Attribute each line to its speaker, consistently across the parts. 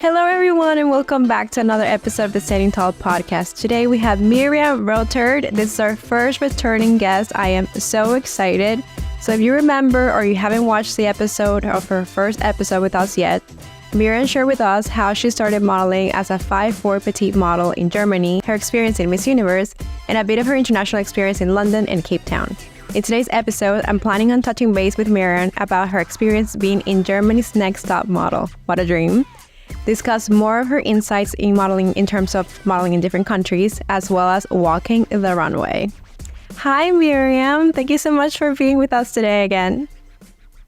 Speaker 1: Hello, everyone, and welcome back to another episode of the Standing Tall podcast. Today, we have Miriam Rautert. This is our first returning guest. I am so excited. So if you remember or you haven't watched the episode of her first episode with us yet, Miriam shared with us how she started modeling as a 5'4" petite model in Germany, her experience in Miss Universe, and a bit of her international experience in London and Cape Town. In today's episode, I'm planning on touching base with Miriam about her experience being in Germany's Next Top Model. What a dream. Discuss more of her insights in modeling in terms of modeling in different countries, as well as walking the runway. Hi, Miriam. Thank you so much for being with us today again.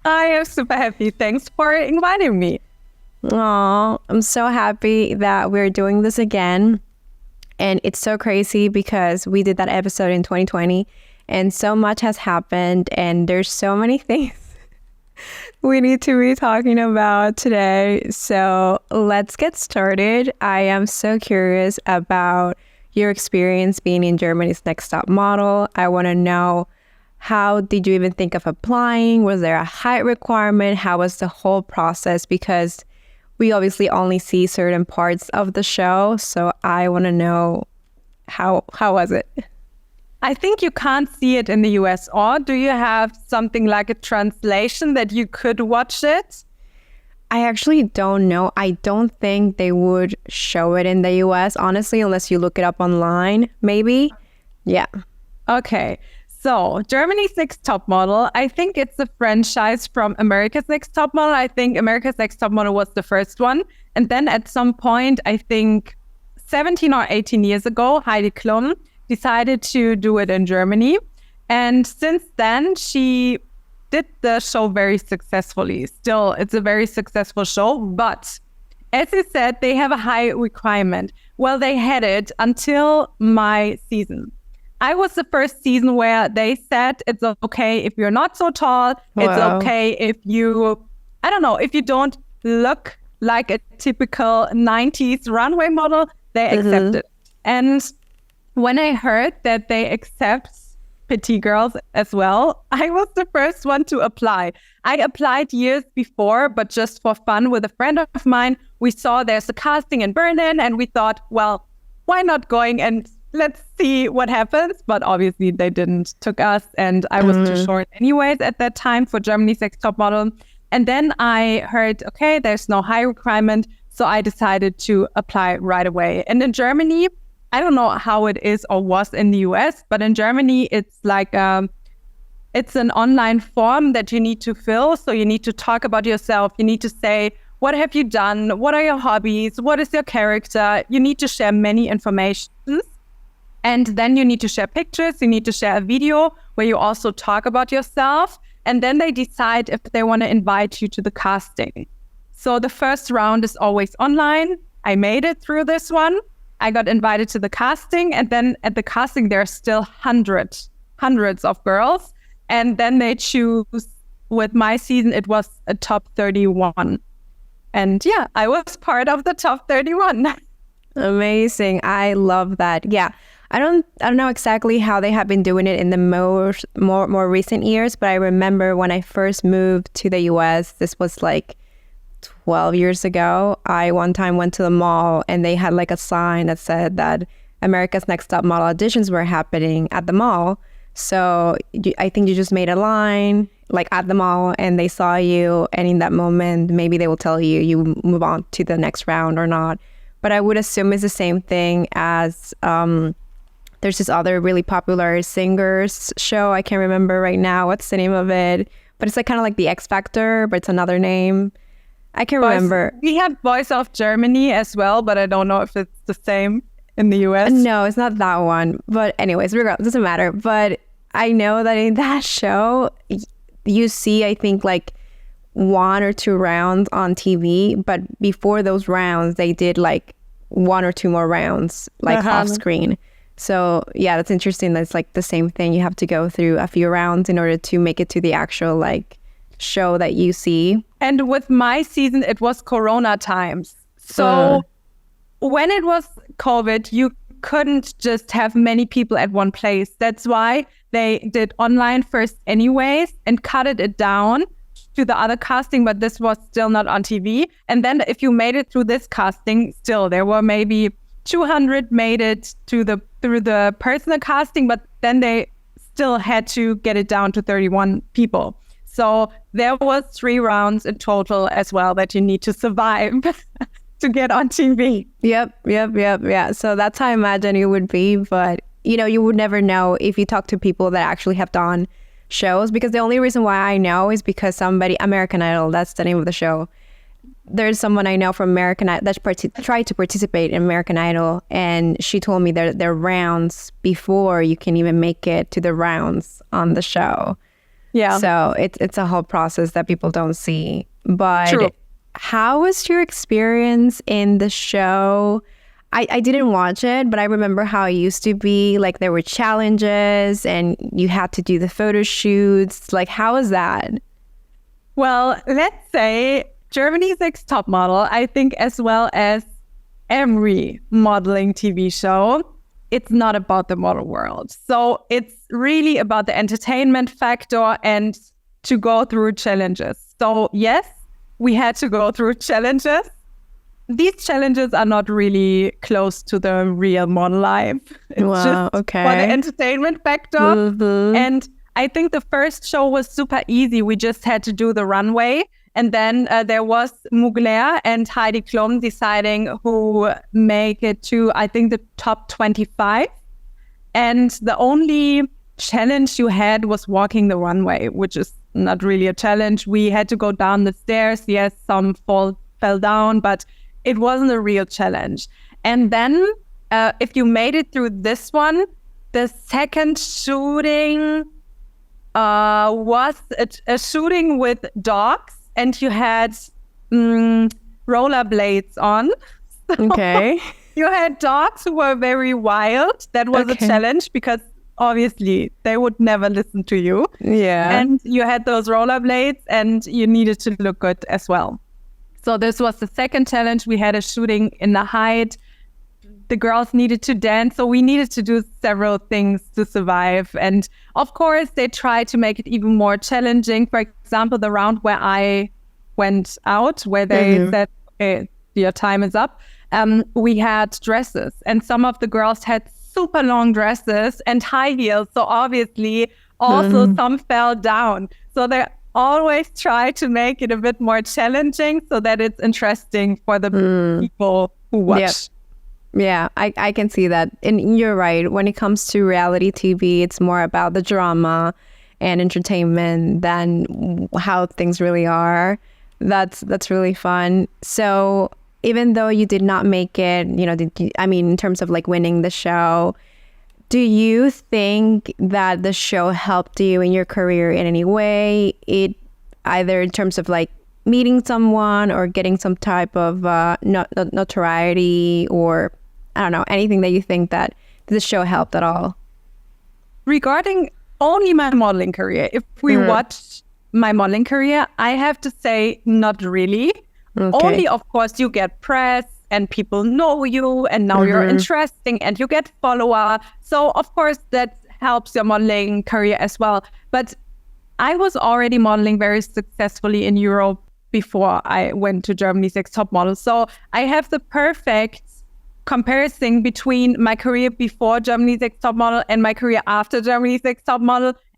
Speaker 2: I am super happy. Thanks for inviting me.
Speaker 1: Oh, I'm so happy that we're doing this again. And it's so crazy because we did that episode in 2020 and so much has happened and there's so many things we need to be talking about today. So let's get started. I am so curious about your experience being in Germany's Next Top Model. I want to know, how did you even think of applying? Was there a height requirement? How was the whole process? Because we obviously only see certain parts of the show. So I want to know, how was it?
Speaker 2: I think you can't see it in the US, or do you have something like a translation that you could watch it?
Speaker 1: I actually don't know. I don't think they would show it in the US, honestly, unless you look it up online, maybe. Yeah.
Speaker 2: Okay. So Germany's Next Top Model, I think it's a franchise from America's Next Top Model. I think America's Next Top Model was the first one. And then at some point, I think 17 or 18 years ago, Heidi Klum decided to do it in Germany. And since then, she did the show very successfully. Still, it's a very successful show. But as you said, they have a high requirement. Well, they had it until my season. I was the first season where they said it's okay if you're not so tall.
Speaker 1: Wow.
Speaker 2: It's okay if you, if you don't look like a typical 90s runway model, they accept it. And when I heard that they accept petite girls as well, I was the first one to apply. I applied years before, but just for fun with a friend of mine. We saw there's a casting in Berlin and we thought, well, why not going and let's see what happens. But obviously they took us and I was too short anyways at that time for Germany's Next Top Model. And then I heard, okay, there's no height requirement. So I decided to apply right away. And in Germany, I don't know how it is or was in the US, but in Germany, it's like it's an online form that you need to fill. So you need to talk about yourself. You need to say, what have you done? What are your hobbies? What is your character? You need to share many information. And then you need to share pictures. You need to share a video where you also talk about yourself. And then they decide if they want to invite you to the casting. So the first round is always online. I made it through this one. I got invited to the casting, and then at the casting, there are still hundreds of girls. And then they choose, with my season, it was a top 31. And yeah, I was part of the top 31.
Speaker 1: Amazing. I love that. Yeah. I don't know exactly how they have been doing it in the more recent years, but I remember when I first moved to the US, this was like 12 years ago, I one time went to the mall and they had like a sign that said that America's Next Top Model auditions were happening at the mall. So I think you just made a line like at the mall and they saw you, and in that moment, maybe they will tell you move on to the next round or not. But I would assume it's the same thing as there's this other really popular singers show. I can't remember right now what's the name of it, but it's like kind of like the X Factor, but it's another name. I can remember.
Speaker 2: We have Voice of Germany as well, but I don't know if it's the same in the US.
Speaker 1: No, it's not that one. But anyways, regardless, it doesn't matter. But I know that in that show, you see, I think, like 1 or 2 rounds on TV. But before those rounds, they did like 1 or 2 more rounds, like off screen. So yeah, that's interesting. That's like the same thing. You have to go through a few rounds in order to make it to the actual like show that you see.
Speaker 2: And with my season, it was Corona times. So when it was COVID, you couldn't just have many people at one place. That's why they did online first anyways and cut it down to the other casting, but this was still not on TV. And then if you made it through this casting, still there were maybe 200 made it through the personal casting, but then they still had to get it down to 31 people. So there was 3 rounds in total as well that you need to survive to get on TV.
Speaker 1: Yep. Yeah. So that's how I imagine it would be. But, you would never know if you talk to people that actually have done shows, because the only reason why I know is because American Idol, that's the name of the show. There's someone I know from American Idol that tried to participate in American Idol, and she told me there are rounds before you can even make it to the rounds on the show.
Speaker 2: Yeah.
Speaker 1: So it's a whole process that people don't see. But
Speaker 2: True.
Speaker 1: How was your experience in the show? I didn't watch it, but I remember how it used to be. Like, there were challenges and you had to do the photo shoots. Like, how was that?
Speaker 2: Well, let's say Germany's Next Top Model, I think, as well as every modeling TV show, it's not about the model world. So it's really about the entertainment factor and to go through challenges. So yes, we had to go through challenges. These challenges are not really close to the real model life. It's just for the entertainment factor.
Speaker 1: Mm-hmm.
Speaker 2: And I think the first show was super easy. We just had to do the runway. And then there was Mugler and Heidi Klum deciding who make it to, I think, the top 25. And the only challenge you had was walking the runway, which is not really a challenge. We had to go down the stairs. Yes, some fell down, but it wasn't a real challenge. And then if you made it through this one, the second shooting was a shooting with dogs, and you had rollerblades on. So
Speaker 1: okay.
Speaker 2: You had dogs who were very wild. That was a challenge because obviously they would never listen to you.
Speaker 1: Yeah.
Speaker 2: And you had those rollerblades and you needed to look good as well. So this was the second challenge. We had a shooting in the height. The girls needed to dance. So we needed to do several things to survive. And of course, they tried to make it even more challenging. For example, the round where I went out, where they said, okay, your time is up. We had dresses, and some of the girls had super long dresses and high heels. So obviously also some fell down. So they always try to make it a bit more challenging so that it's interesting for the people who watch.
Speaker 1: Yeah, I can see that. And you're right. When it comes to reality TV, it's more about the drama and entertainment than how things really are. That's really fun. So even though you did not make it, in terms of like winning the show, do you think that the show helped you in your career in any way? It either in terms of like meeting someone or getting some type of notoriety, or I don't know, anything that you think that the show helped at all?
Speaker 2: Regarding only my modeling career, if we watch my modeling career, I have to say not really. Okay. Only, of course, you get press and people know you, and now you're interesting and you get follower. So, of course, that helps your modeling career as well. But I was already modeling very successfully in Europe before I went to Germany's Next Top Model. So I have the perfect comparison between my career before Germany's Next Top Model and my career after Germany's Next Top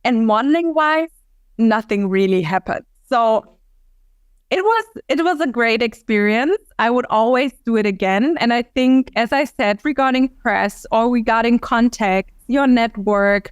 Speaker 2: And modeling-wise, nothing really happened. So it was a great experience. I would always do it again. And I think, as I said, regarding press or regarding contacts, your network,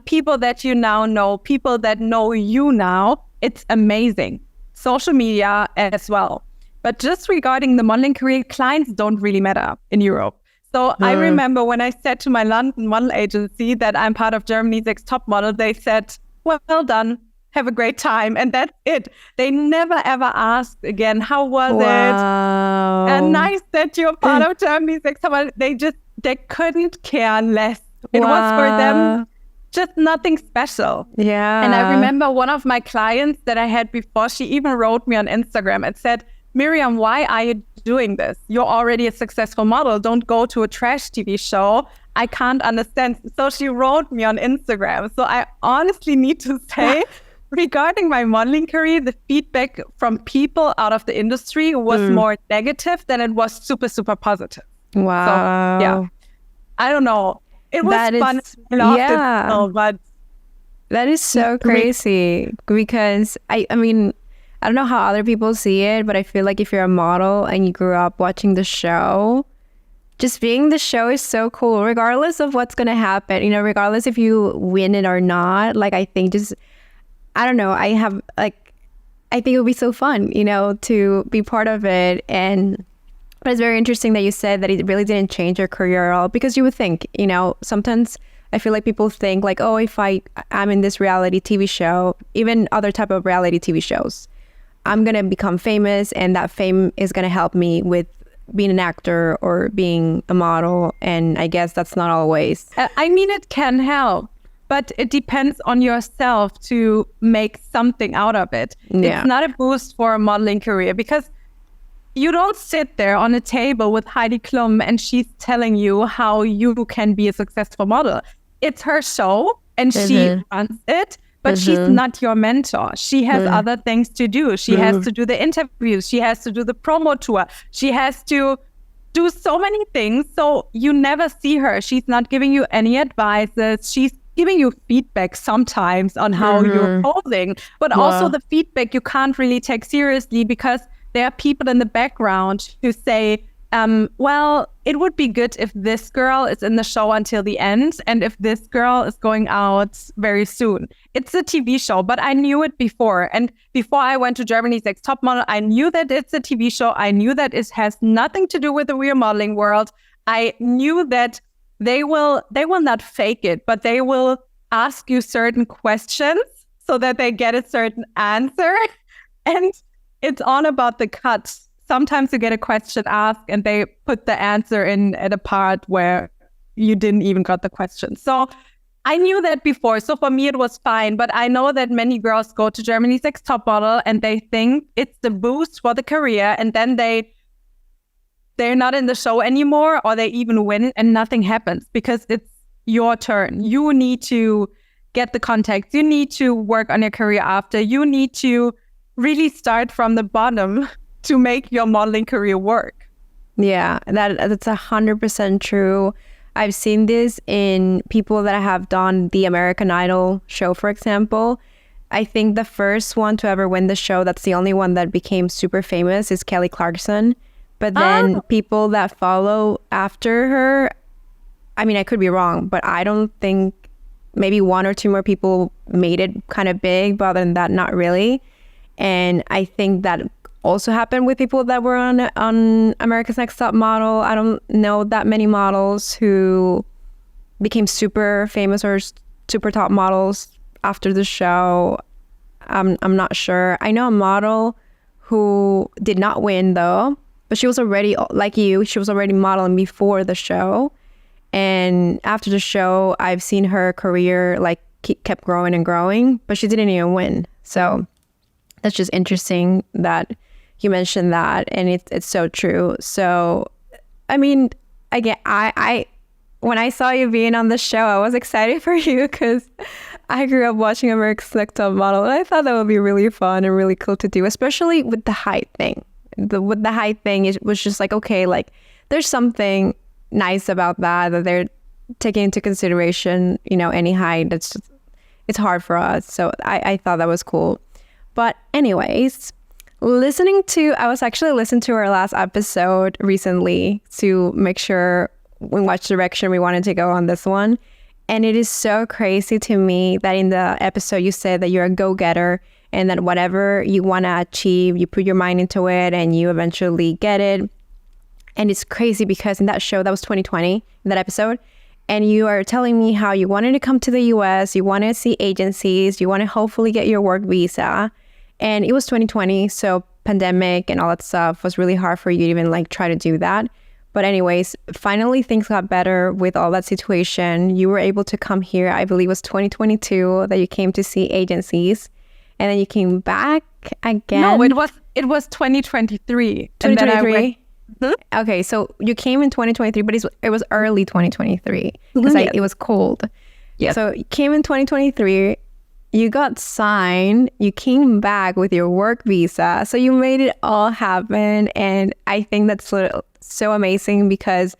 Speaker 2: people that you now know, people that know you now, it's amazing. Social media as well. But just regarding the modeling career, clients don't really matter in Europe. So I remember when I said to my London model agency that I'm part of Germany's Next Top Model, they said, well done. Have a great time. And that's it. They never ever asked again, how was it? And nice that you're part of Germany's Next Top Model. They couldn't care less. It was for them just nothing special.
Speaker 1: Yeah.
Speaker 2: And I remember one of my clients that I had before, she even wrote me on Instagram and said, Miriam, why are you doing this? You're already a successful model. Don't go to a trash TV show. I can't understand. So she wrote me on Instagram. So I honestly need to say regarding my modeling career, the feedback from people out of the industry was more negative than it was super, super positive.
Speaker 1: Wow.
Speaker 2: So, yeah. I don't know. It was fun. I loved it, but
Speaker 1: that is so crazy because I mean, I don't know how other people see it, but I feel like if you're a model and you grew up watching the show, just being the show is so cool, regardless of what's going to happen, you know, regardless if you win it or not. Like, I think just, I don't know, I think it would be so fun, you know, to be part of it. And but it's very interesting that you said that it really didn't change your career at all, because you would think, you know, sometimes I feel like people think like, oh, if I'm in this reality TV show, even other type of reality TV shows, I'm going to become famous and that fame is going to help me with being an actor or being a model. And I guess that's not always.
Speaker 2: I mean, it can help, but it depends on yourself to make something out of it. Yeah. It's not a boost for a modeling career, because you don't sit there on a table with Heidi Klum and she's telling you how you can be a successful model. It's her show and she runs it. But she's not your mentor. She has other things to do. She has to do the interviews. She has to do the promo tour. She has to do so many things. So you never see her. She's not giving you any advices. She's giving you feedback sometimes on how you're posing. But also the feedback you can't really take seriously, because there are people in the background who say, well, it would be good if this girl is in the show until the end and if this girl is going out very soon. It's a TV show, but I knew it before. And before I went to Germany's Next Top Model, I knew that it's a TV show. I knew that it has nothing to do with the real modeling world. I knew that they will not fake it, but they will ask you certain questions so that they get a certain answer. And it's all about the cuts. Sometimes you get a question asked and they put the answer in at a part where you didn't even got the question. So I knew that before. So for me, it was fine. But I know that many girls go to Germany's Next Top Model and they think it's the boost for the career. And then they're not in the show anymore, or they even win and nothing happens, because it's your turn. You need to get the contacts. You need to work on your career after. You need to really start from the bottom to make your modeling career work.
Speaker 1: Yeah, that's 100% true. I've seen this in people that have done the American Idol show, for example. I think the first one to ever win the show, that's the only one that became super famous, is Kelly Clarkson. But then people that follow after her, I mean, I could be wrong, but I don't think, maybe one or two more people made it kind of big, but other than that, not really. And I think that also happened with people that were on America's Next Top Model. I don't know that many models who became super famous or super top models after the show. I'm not sure. I know a model who did not win though, but she was already, like you, she was already modeling before the show. And after the show, I've seen her career like kept growing and growing, but she didn't even win. So that's just interesting that you mentioned that, and it's so true. So, I mean, again, I when I saw you being on the show, I was excited for you because I grew up watching America's Next Top Model, and I thought that would be really fun and really cool to do, especially with the height thing. With the height thing, it was just like, okay, like there's something nice about that they're taking into consideration, you know, any height. It's hard for us. So I thought that was cool. But anyways, I was actually listening to our last episode recently to make sure in which direction we wanted to go on this one. And it is so crazy to me that in the episode you said that you're a go-getter and that whatever you want to achieve, you put your mind into it and you eventually get it. And it's crazy because in that show, that was 2020, in that episode, and you are telling me how you wanted to come to the US, you want to see agencies, you want to hopefully get your work visa. And it was 2020, so pandemic and all that stuff was really hard for you to even like try to do that. But anyways, finally things got better with all that situation. You were able to come here. I believe it was 2022 that you came to see agencies, and then you came back again.
Speaker 2: No, it was 2023.
Speaker 1: 2023. Okay, so you came in 2023, but it was early 2023 because it was cold.
Speaker 2: Yes.
Speaker 1: So you came in 2023. you got signed, you came back with your work visa. So you made it all happen. And I think that's so amazing because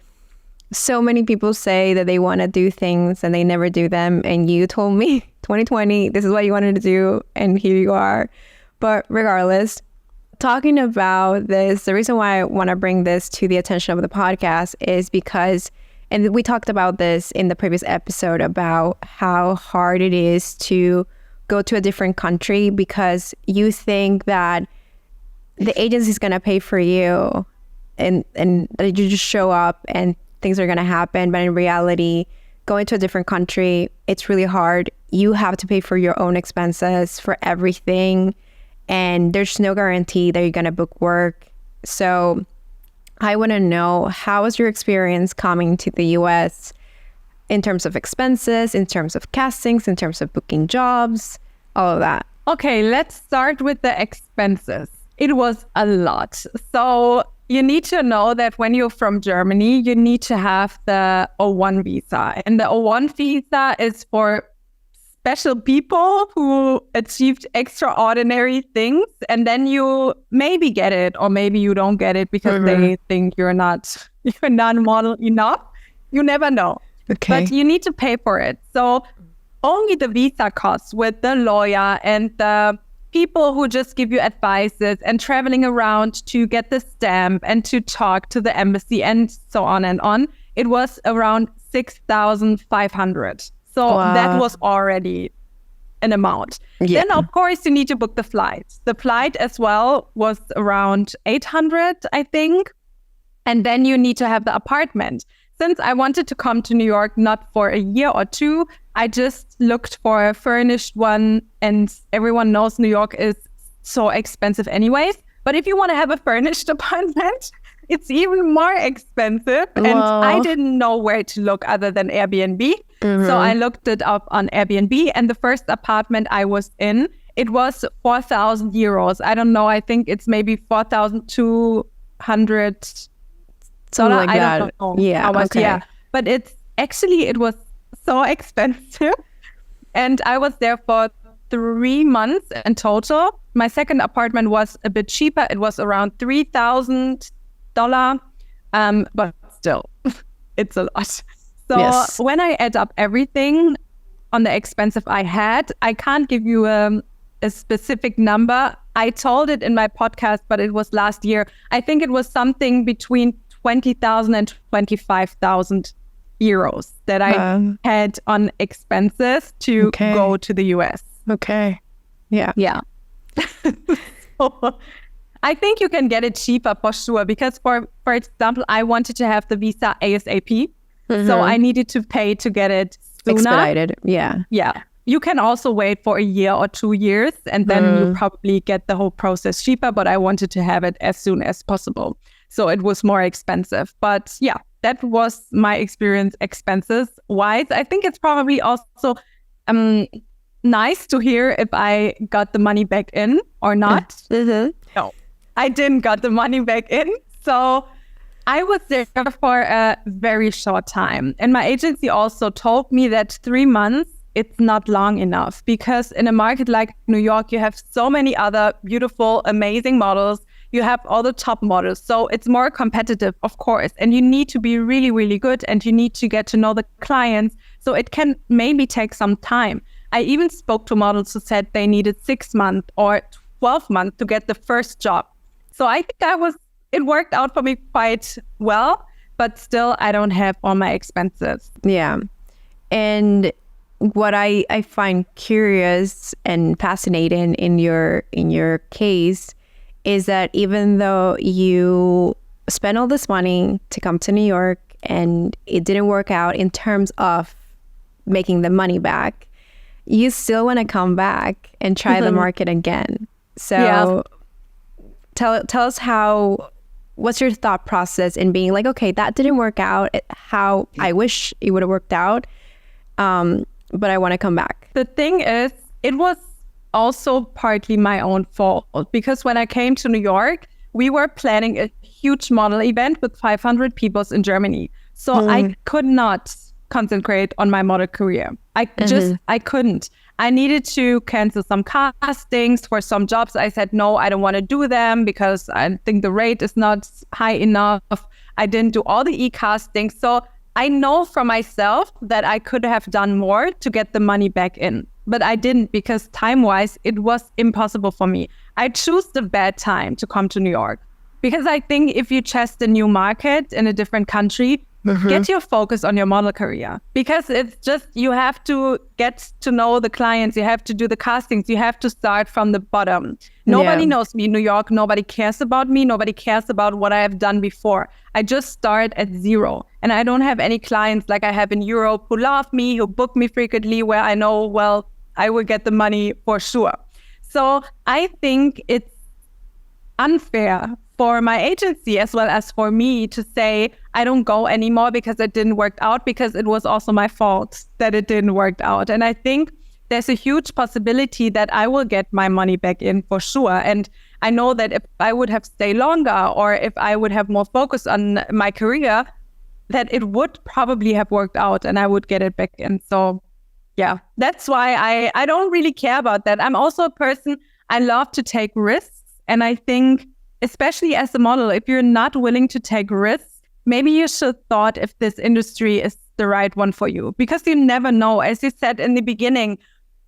Speaker 1: so many people say that they want to do things and they never do them. And you told me 2020, this is what you wanted to do. And here you are. But regardless, talking about this, the reason why I want to bring this to the attention of the podcast is because, and we talked about this in the previous episode about how hard it is to go to a different country because you think that the agency is going to pay for you and that you just show up and things are going to happen. But in reality, going to a different country, it's really hard. You have to pay for your own expenses for everything. And there's no guarantee that you're going to book work. So I want to know, how was your experience coming to the US in terms of expenses, in terms of castings, in terms of booking jobs, all of that?
Speaker 2: Okay, let's start with the expenses. It was a lot. So you need to know that when you're from Germany, you need to have the O1 visa. And the O1 visa is for special people who achieved extraordinary things. And then you maybe get it, or maybe you don't get it because they think you're not model enough. You never know.
Speaker 1: Okay.
Speaker 2: But you need to pay for it. So only the visa costs with the lawyer and the people who just give you advices and traveling around to get the stamp and to talk to the embassy and so on and on, it was around 6,500. So that was already an amount. Yeah. Then, of course, you need to book the flight. The flight as well was around 800, I think. And then you need to have the apartment. Since I wanted to come to New York not for a year or two, I just looked for a furnished one. And everyone knows New York is so expensive anyways. But if you want to have a furnished apartment, it's even more expensive. Whoa. And I didn't know where to look other than Airbnb. So I looked it up on Airbnb. And the first apartment I was in, it was 4,000 euros. I don't know. I think it's maybe 4,200.
Speaker 1: Something like that.
Speaker 2: I don't know
Speaker 1: how much.
Speaker 2: Okay. Yeah. But it was so expensive. And I was there for 3 months in total. My second apartment was a bit cheaper. It was around $3,000. But still, it's a lot. So when I add up everything on the expensive I had, I can't give you a specific number. I told it in my podcast, but it was last year. I think it was something between 20,000 and 25,000 euros that I had on expenses to go to the US.
Speaker 1: Okay. Yeah.
Speaker 2: Yeah. So I think you can get it cheaper for sure, because for example, I wanted to have the visa ASAP. So I needed to pay to get it sooner.
Speaker 1: Expedited. Yeah.
Speaker 2: Yeah. You can also wait for a year or 2 years and then you probably get the whole process cheaper. But I wanted to have it as soon as possible. So it was more expensive. But yeah, that was my experience expenses wise. I think it's probably also nice to hear if I got the money back in or not. No, I didn't got the money back in. So I was there for a very short time. And my agency also told me that 3 months, it's not long enough, because in a market like New York, you have so many other beautiful, amazing models. You have all the top models. So it's more competitive, of course. And you need to be really, really good, and you need to get to know the clients. So it can maybe take some time. I even spoke to models who said they needed 6 months or 12 months to get the first job. So I think it worked out for me quite well, but still I don't have all my expenses.
Speaker 1: Yeah. And what I find curious and fascinating in your case is that even though you spent all this money to come to New York and it didn't work out in terms of making the money back, you still want to come back and try the market again. So tell us what's your thought process in being like, okay, that didn't work out how I wish it would have worked out, but I want to come back.
Speaker 2: The thing is, it was also partly my own fault, because when I came to New York, we were planning a huge model event with 500 people in Germany. So I could not concentrate on my model career. I couldn't. I needed to cancel some castings for some jobs. I said, no, I don't want to do them because I think the rate is not high enough. I didn't do all the e-castings. So I know for myself that I could have done more to get the money back in. But I didn't because time-wise, it was impossible for me. I chose the bad time to come to New York. Because I think if you test a new market in a different country, get your focus on your model career. Because it's just, you have to get to know the clients. You have to do the castings. You have to start from the bottom. Nobody knows me in New York. Nobody cares about me. Nobody cares about what I have done before. I just start at zero. And I don't have any clients like I have in Europe who love me, who book me frequently, where I know, well, I will get the money for sure. So I think it's unfair for my agency as well as for me to say I don't go anymore because it didn't work out, because it was also my fault that it didn't work out. And I think there's a huge possibility that I will get my money back in for sure. And I know that if I would have stayed longer or if I would have more focus on my career, that it would probably have worked out and I would get it back in. So yeah, that's why I don't really care about that. I'm also a person, I love to take risks. And I think, especially as a model, if you're not willing to take risks, maybe you should thought if this industry is the right one for you. Because you never know, as you said in the beginning,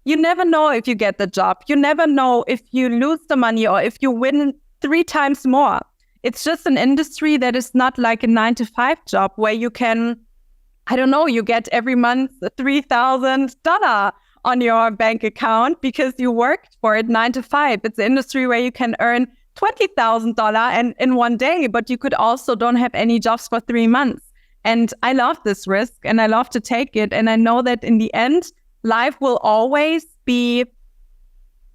Speaker 2: you never know if you get the job. You never know if you lose the money or if you win 3 times more. It's just an industry that is not like a 9-to-5 job where you can, I don't know, you get every month $3,000 on your bank account because you worked for it 9-to-5. It's an industry where you can earn $20,000 and in one day, but you could also don't have any jobs for 3 months. And I love this risk and I love to take it. And I know that in the end, life will always be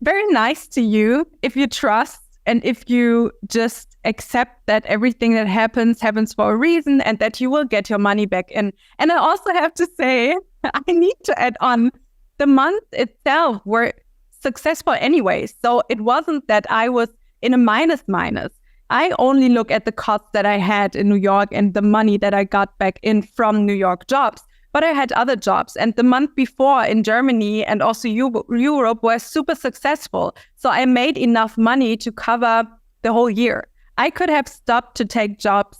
Speaker 2: very nice to you if you trust and if you just accept that everything that happens for a reason and that you will get your money back in. And I also have to say, I need to add on, the month itself were successful anyway. So it wasn't that I was in a minus. I only look at the costs that I had in New York and the money that I got back in from New York jobs. But I had other jobs. And the month before in Germany and also Europe was super successful. So I made enough money to cover the whole year. I could have stopped to take jobs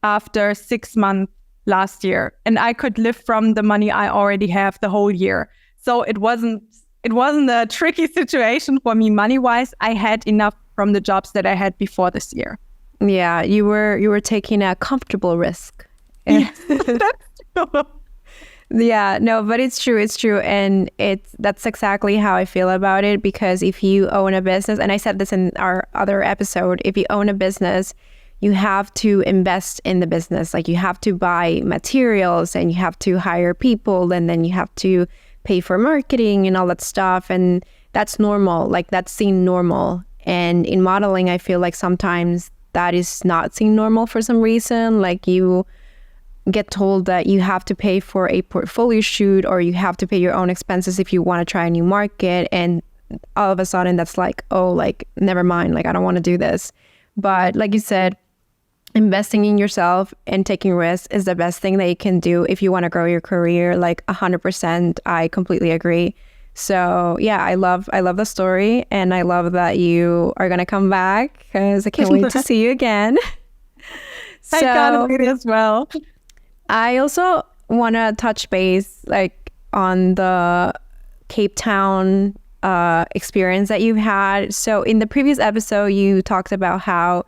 Speaker 2: after 6 months last year. And I could live from the money I already have the whole year. So it wasn't a tricky situation for me money-wise. I had enough from the jobs that I had before this year.
Speaker 1: Yeah, you were taking a comfortable risk.
Speaker 2: Yes, that's true.
Speaker 1: Yeah, no, but it's true. And that's exactly how I feel about it, because if you own a business, and I said this in our other episode, if you own a business, you have to invest in the business. Like you have to buy materials and you have to hire people and then you have to pay for marketing and all that stuff. And that's normal. Like that's seen normal. And in modeling, I feel like sometimes that is not seen normal for some reason. Like you get told that you have to pay for a portfolio shoot or you have to pay your own expenses if you want to try a new market. And all of a sudden that's like, oh, like, never mind. Like, I don't want to do this. But like you said, investing in yourself and taking risks is the best thing that you can do if you want to grow your career. Like 100%, I completely agree. So yeah, I love the story, and I love that you are gonna come back because I can't wait to see you again.
Speaker 2: I can't wait as well.
Speaker 1: I also want to touch base like on the Cape Town experience that you've had. So in the previous episode, you talked about how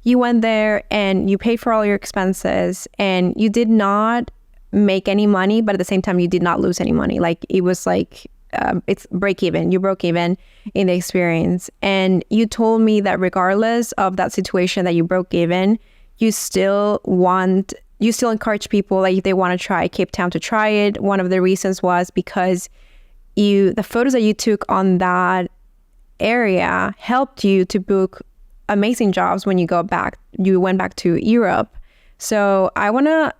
Speaker 1: you went there and you paid for all your expenses and you did not make any money, but at the same time, you did not lose any money. Like it was like, it's break even. You broke even in the experience. And you told me that regardless of that situation that you broke even, you still encourage people, like if they want to try Cape Town, to try it. One of the reasons was because the photos that you took on that area helped you to book amazing jobs when you went back to Europe. So I want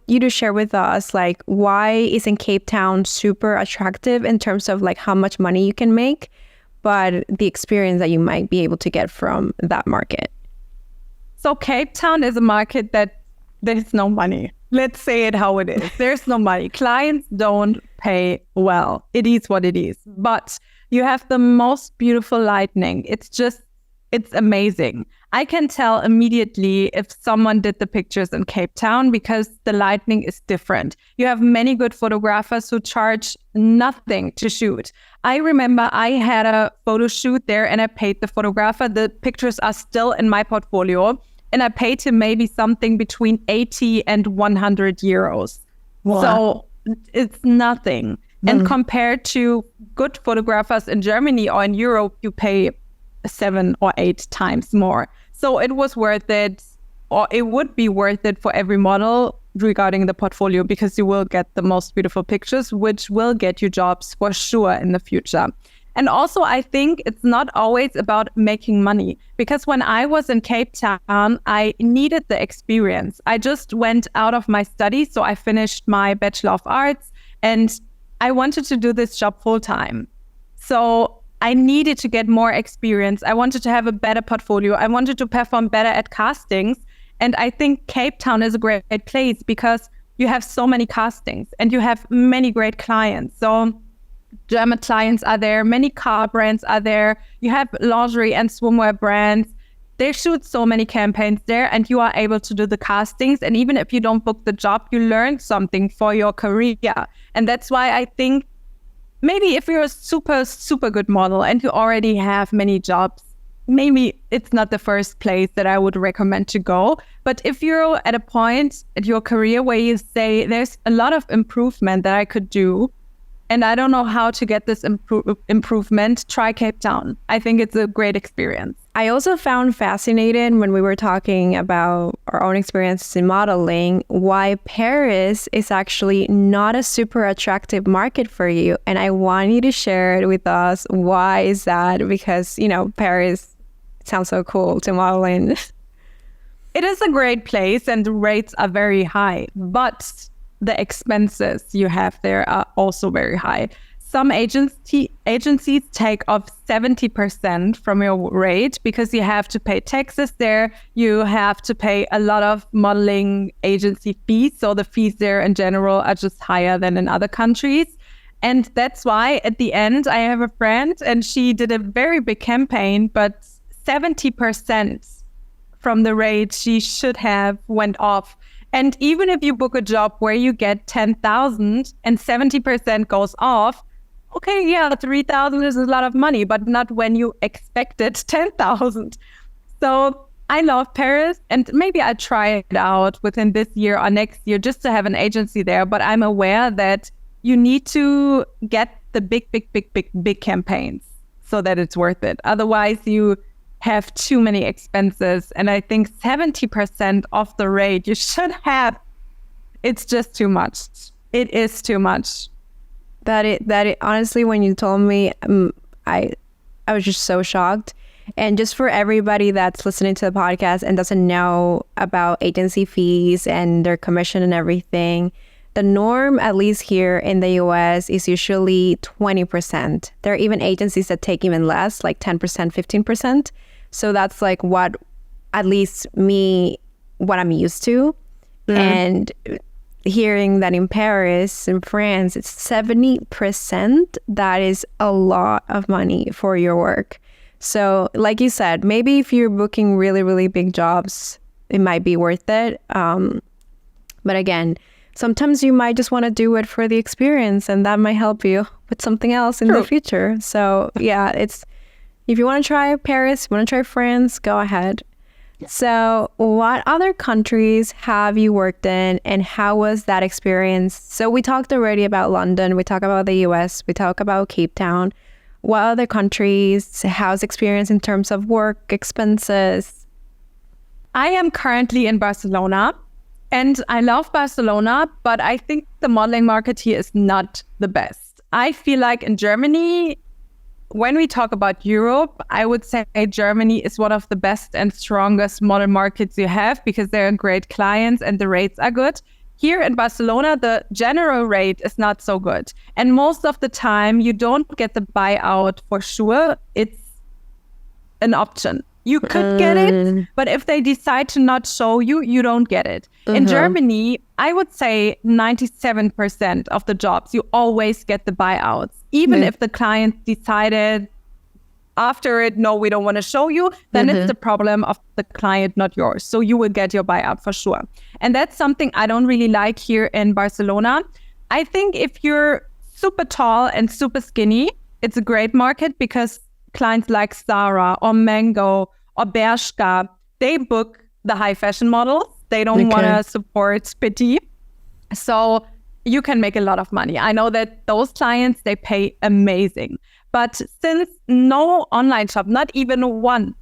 Speaker 1: you to share with us, like, why isn't Cape Town super attractive in terms of like how much money you can make, but the experience that you might be able to get from that market?
Speaker 2: So Cape Town is a market that there's no money. Let's say it how it is. There's no money. Clients don't pay well. It is what it is. But you have the most beautiful lighting. It's amazing. I can tell immediately if someone did the pictures in Cape Town because the lighting is different. You have many good photographers who charge nothing to shoot. I remember I had a photo shoot there and I paid the photographer. The pictures are still in my portfolio and I paid him maybe something between 80 and 100 euros. Wow. So it's nothing. And compared to good photographers in Germany or in Europe, you pay 7 or 8 times more. So it was worth it, or it would be worth it for every model regarding the portfolio, because you will get the most beautiful pictures, which will get you jobs for sure in the future. And also, I think it's not always about making money, because when I was in Cape Town, I needed the experience. I just went out of my studies, so I finished my Bachelor of Arts, and I wanted to do this job full time. So I needed to get more experience. I wanted to have a better portfolio. I wanted to perform better at castings. And I think Cape Town is a great place because you have so many castings and you have many great clients. So German clients are there, many car brands are there. You have lingerie and swimwear brands. They shoot so many campaigns there and you are able to do the castings. And even if you don't book the job, you learn something for your career. And that's why I think maybe if you're a super, super good model and you already have many jobs, maybe it's not the first place that I would recommend to go. But if you're at a point at your career where you say, there's a lot of improvement that I could do, and I don't know how to get this improvement, try Cape Town. I think it's a great experience.
Speaker 1: I also found fascinating when we were talking about our own experiences in modeling, why Paris is actually not a super attractive market for you. And I want you to share it with us. Why is that? Because, Paris sounds so cool to model in.
Speaker 2: It is a great place and the rates are very high, but the expenses you have there are also very high. Some agencies take off 70% from your rate because you have to pay taxes there. You have to pay a lot of modeling agency fees. So the fees there in general are just higher than in other countries. And that's why at the end, I have a friend and she did a very big campaign, but 70% from the rate she should have went off. And even if you book a job where you get 10,000 and 70% goes off, okay, yeah, 3,000 is a lot of money, but not when you expected 10,000. So I love Paris and maybe I'll try it out within this year or next year just to have an agency there. But I'm aware that you need to get the big campaigns so that it's worth it. Otherwise, you have too many expenses. And I think 70% of the rate you should have, it's just too much. It is too much.
Speaker 1: Honestly, when you told me, I was just so shocked. And just for everybody that's listening to the podcast and doesn't know about agency fees and their commission and everything, the norm, at least here in the US, is usually 20%. There are even agencies that take even less, like 10%, 15%. So that's like what I'm used to. And hearing that in Paris, in France, it's 70%, that is a lot of money for your work. So like you said, maybe if you're booking really, really big jobs, it might be worth it. But again, sometimes you might just want to do it for the experience and that might help you with something else in the future. So yeah, if you want to try Paris, want to try France, go ahead. So what other countries have you worked in and how was that experience? So we talked already about London, we talked about the US, we talked about Cape Town. What other countries? How's experience in terms of work, expenses?
Speaker 2: I am currently in Barcelona and I love Barcelona, but I think the modeling market here is not the best. I feel like in Germany, when we talk about Europe, I would say Germany is one of the best and strongest model markets you have because they're great clients and the rates are good. Here in Barcelona, the general rate is not so good. And most of the time, you don't get the buyout for sure. It's an option. You could get it, but if they decide to not show you, you don't get it. In Germany, I would say 97% of the jobs, you always get the buyouts. Even if the client decided after it, no, we don't want to show you, then it's the problem of the client, not yours. So you will get your buyout for sure. And that's something I don't really like here in Barcelona. I think if you're super tall and super skinny, it's a great market because clients like Zara or Mango or Bershka, they book the high fashion models. They don't want to support petite. So you can make a lot of money. I know that those clients, they pay amazing. But since no online shop, not even one,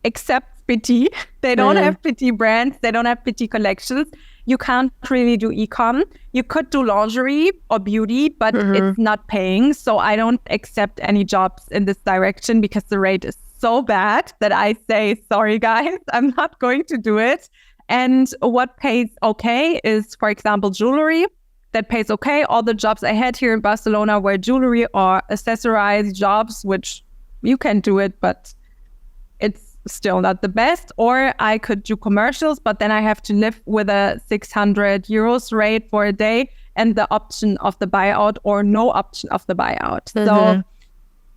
Speaker 2: except petite, they don't have petite brands, they don't have petite collections, you can't really do e-com. You could do lingerie or beauty, but it's not paying. So I don't accept any jobs in this direction because the rate is so bad that I say, sorry guys, I'm not going to do it. And what pays okay is, for example, jewelry. That pays okay. All the jobs I had here in Barcelona were jewelry or accessorized jobs, which you can do it, but it's still not the best. Or I could do commercials, but then I have to live with a 600 euros rate for a day and the option of the buyout or no option of the buyout. So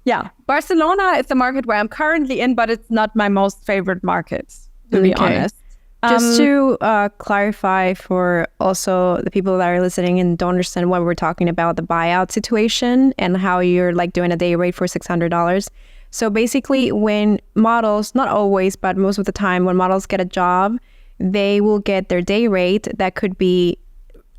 Speaker 2: yeah, Barcelona is a market where I'm currently in, but it's not my most favorite market, to be honest.
Speaker 1: Just to clarify for also the people that are listening and don't understand what we're talking about, the buyout situation and how you're like doing a day rate for $600. So basically when models, not always, but most of the time when models get a job, they will get their day rate that could be,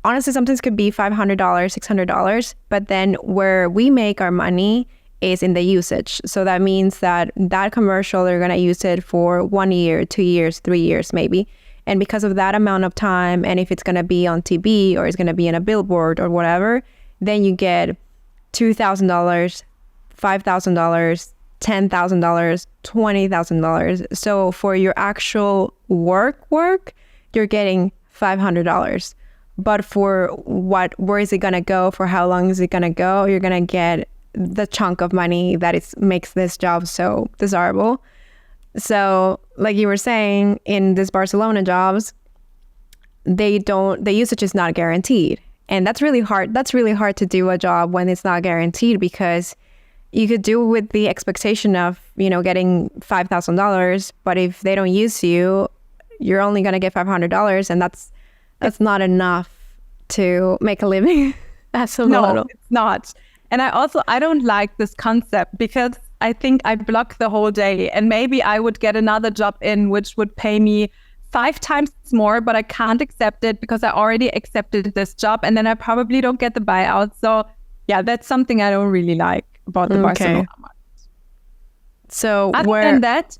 Speaker 1: honestly, sometimes could be $500, $600. But then where we make our money is in the usage. So that means that commercial, they're going to use it for 1 year, 2 years, 3 years maybe. And because of that amount of time, and if it's going to be on TV or it's going to be in a billboard or whatever, then you get $2,000, $5,000, $10,000, $20,000. So for your actual work, you're getting $500. But for where is it going to go? For how long is it going to go? You're going to get the chunk of money that makes this job so desirable. So like you were saying, in this Barcelona jobs, the usage is not guaranteed. And that's really hard. That's really hard to do a job when it's not guaranteed, because you could do with the expectation of, getting $5,000, but if they don't use you, you're only going to get $500, and that's not enough to make a living. That's a little.
Speaker 2: No, it's not. And I don't like this concept because I think I block the whole day, and maybe I would get another job in which would pay me 5 times more, but I can't accept it because I already accepted this job, and then I probably don't get the buyout. So yeah, that's something I don't really like about the Barcelona market.
Speaker 1: So
Speaker 2: other than that,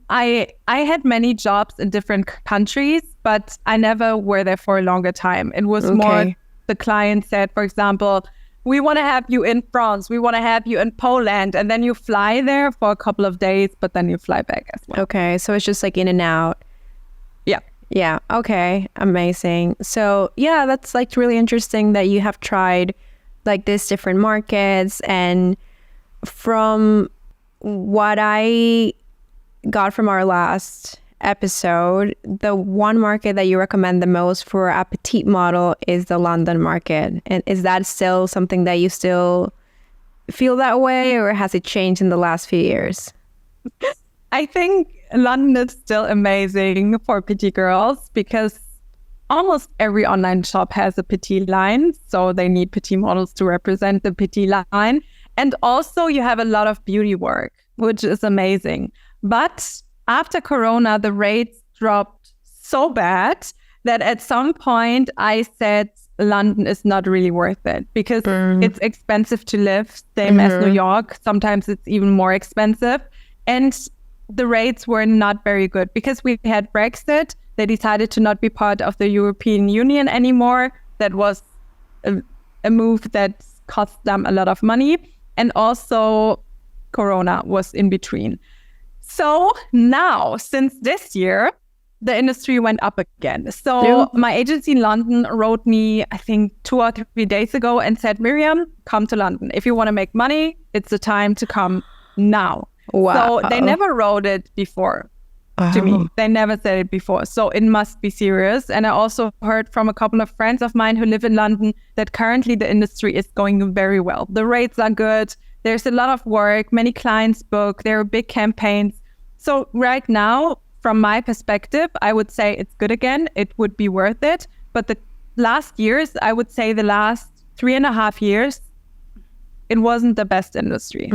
Speaker 2: I had many jobs in different countries, but I never were there for a longer time. It was more the client said, for example, we want to have you in France, we want to have you in Poland, and then you fly there for a couple of days, but then you fly back as well.
Speaker 1: Okay, so it's just like in and out.
Speaker 2: Yeah.
Speaker 1: Yeah, okay, amazing. So yeah, that's like really interesting that you have tried like these different markets. And from what I got from our last episode, the one market that you recommend the most for a petite model is the London market. And is that still something that you still feel that way, or has it changed in the last few years?
Speaker 2: I think London is still amazing for petite girls because almost every online shop has a petite line. So they need petite models to represent the petite line. And also you have a lot of beauty work, which is amazing. But after Corona, the rates dropped so bad that at some point I said London is not really worth it because it's expensive to live, same as New York. Sometimes it's even more expensive. And the rates were not very good because we had Brexit. They decided to not be part of the European Union anymore. That was a move that cost them a lot of money. And also Corona was in between. So now, since this year, the industry went up again. So my agency in London wrote me, I think 2 or 3 days ago and said, Miriam, come to London. If you want to make money, it's the time to come now.
Speaker 1: Wow.
Speaker 2: So they never wrote it before to me. They never said it before. So it must be serious. And I also heard from a couple of friends of mine who live in London that currently the industry is going very well. The rates are good. There's a lot of work. Many clients book. There are big campaigns. So right now, from my perspective, I would say it's good again. It would be worth it. But the last years, I would say the last 3.5 years, it wasn't the best industry.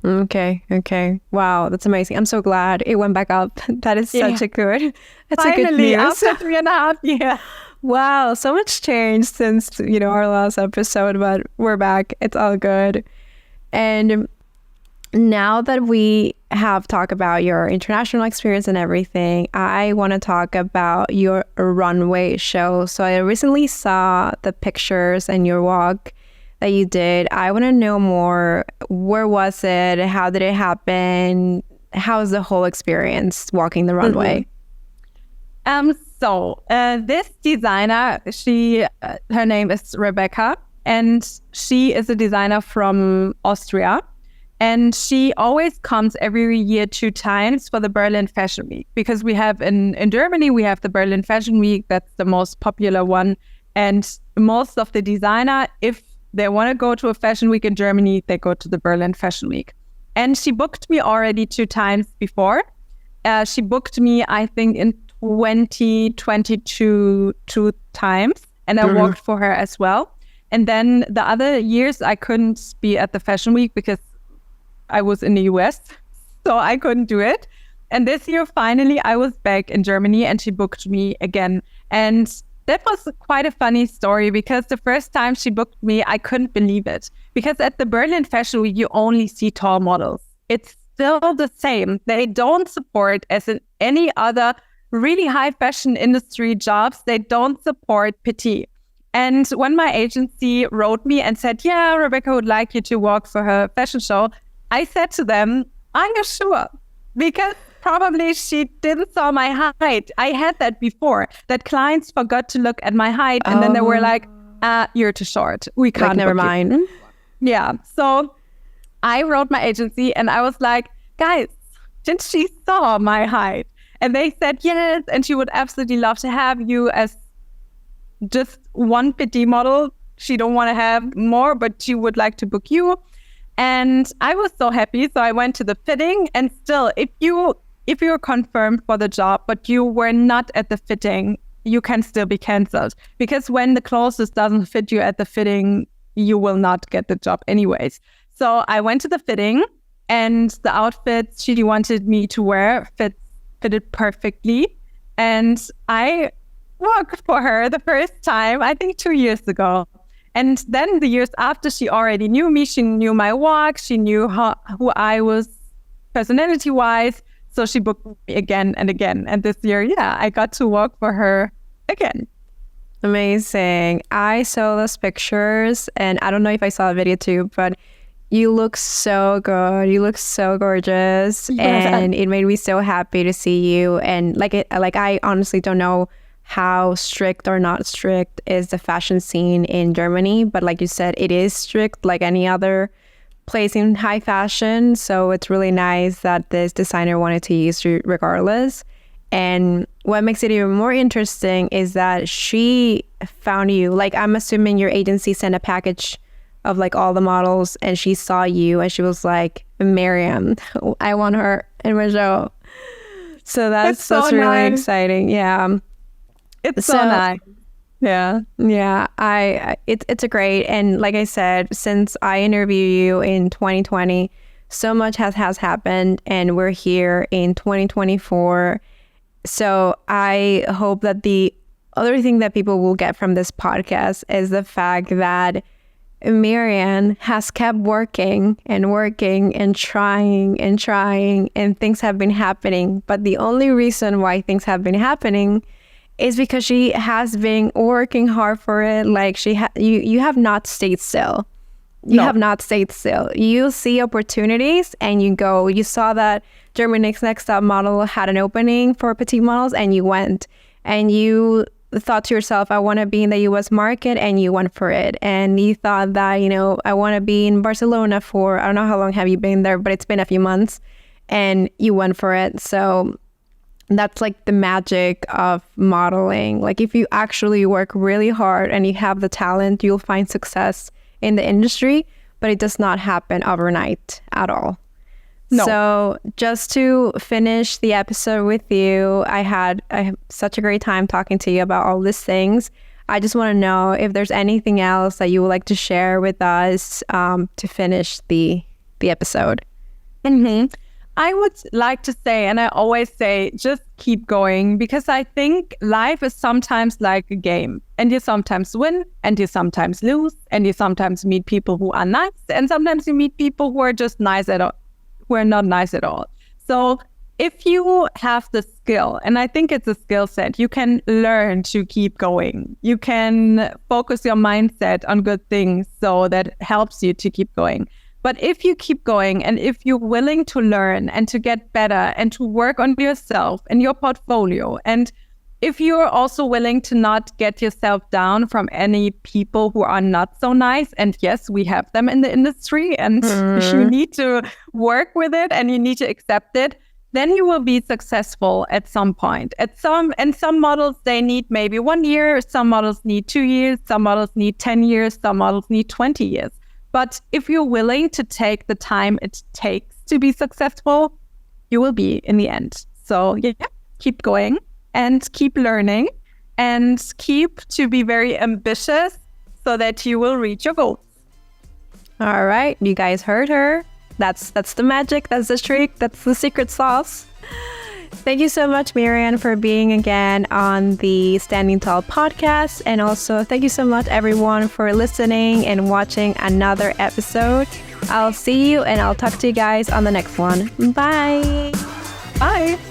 Speaker 1: Okay. Wow, that's amazing. I'm so glad it went back up. That is such a good, that's
Speaker 2: Finally,
Speaker 1: a good news.
Speaker 2: after 3.5 years.
Speaker 1: Wow, so much changed since, our last episode, but we're back. It's all good. And now that we have talked about your international experience and everything, I want to talk about your runway show. So I recently saw the pictures and your walk that you did. I want to know more. Where was it? How did it happen? How was the whole experience walking the runway?
Speaker 2: So this designer, her name is Rebecca, and she is a designer from Austria. And she always comes every year 2 times for the Berlin Fashion Week, because we have in Germany, we have the Berlin Fashion Week. That's the most popular one. And most of the designer, if they want to go to a fashion week in Germany, they go to the Berlin Fashion Week. And she booked me already 2 times before. She booked me, I think, in 2022 2 times. And I worked for her as well. And then the other years, I couldn't be at the fashion week because I was in the US, so I couldn't do it. And this year, finally, I was back in Germany and she booked me again. And that was quite a funny story, because the first time she booked me, I couldn't believe it. Because at the Berlin Fashion Week, you only see tall models. It's still the same. They don't support, as in any other really high fashion industry jobs, they don't support petite. And when my agency wrote me and said, yeah, Rebecca would like you to walk for her fashion show, I said to them, are you sure? Because probably she didn't saw my height. I had that before, that clients forgot to look at my height. And then they were like, you're too short. We can't.
Speaker 1: Like, never mind.
Speaker 2: Yeah. So I wrote my agency and I was like, guys, did she saw my height? And they said, yes. And she would absolutely love to have you as just one petite model. She don't want to have more, but she would like to book you. And I was so happy. So I went to the fitting, and still, if you're confirmed for the job, but you were not at the fitting, you can still be canceled, because when the clothes doesn't fit you at the fitting, you will not get the job anyways. So I went to the fitting, and the outfits she wanted me to wear fitted perfectly. And I worked for her the first time, I think 2 years ago. And then the years after, she already knew me. She knew my walk. She knew who I was personality-wise. So she booked me again and again. And this year, I got to walk for her again.
Speaker 1: Amazing. I saw those pictures, and I don't know if I saw a video too, but you look so good. You look so gorgeous. And it made me so happy to see you. And I honestly don't know how strict or not strict is the fashion scene in Germany, but like you said, it is strict like any other place in high fashion. So it's really nice that this designer wanted to use you regardless. And what makes it even more interesting is that she found you. Like, I'm assuming your agency sent a package of like all the models, and she saw you and she was like, Miriam, I want her in my show. So that's really nice. Exciting. Yeah.
Speaker 2: It's so nice.
Speaker 1: Yeah. It's a great, and like I said, since I interviewed you in 2020, so much has happened, and we're here in 2024. So I hope that the other thing that people will get from this podcast is the fact that Miriam has kept working and trying, and things have been happening. But the only reason why things have been happening is because she has been working hard for it. Like you have not stayed still. You have not stayed still. You see opportunities and you go. You saw that Germany's Next Top Model had an opening for petite models, and you went and you thought to yourself, I want to be in the US market, and you went for it. And you thought that, I want to be in Barcelona for, I don't know how long have you been there, but it's been a few months, and you went for it. So that's like the magic of modeling. Like if you actually work really hard and you have the talent, you'll find success in the industry, but it does not happen overnight at all.
Speaker 2: No.
Speaker 1: So just to finish the episode with you, I had such a great time talking to you about all these things. I just want to know if there's anything else that you would like to share with us to finish the episode.
Speaker 2: I would like to say, and I always say, just keep going, because I think life is sometimes like a game, and you sometimes win and you sometimes lose, and you sometimes meet people who are nice, and sometimes you meet people who are just nice at all, who are not nice at all. So if you have the skill, and I think it's a skill set, you can learn to keep going. You can focus your mindset on good things so that helps you to keep going. But if you keep going, and if you're willing to learn and to get better and to work on yourself and your portfolio, and if you're also willing to not get yourself down from any people who are not so nice, and yes, we have them in the industry, and you need to work with it and you need to accept it, then you will be successful at some point. Some models, they need maybe 1 year, some models need 2 years, some models need 10 years, some models need 20 years. But if you're willing to take the time it takes to be successful, you will be in the end. So yeah, keep going and keep learning and keep to be very ambitious so that you will reach your goals.
Speaker 1: All right, you guys heard her. That's the magic, that's the trick, that's the secret sauce. Thank you so much, Miriam, for being again on the Standing Tall podcast. And also, thank you so much, everyone, for listening and watching another episode. I'll see you and I'll talk to you guys on the next one. Bye.
Speaker 2: Bye.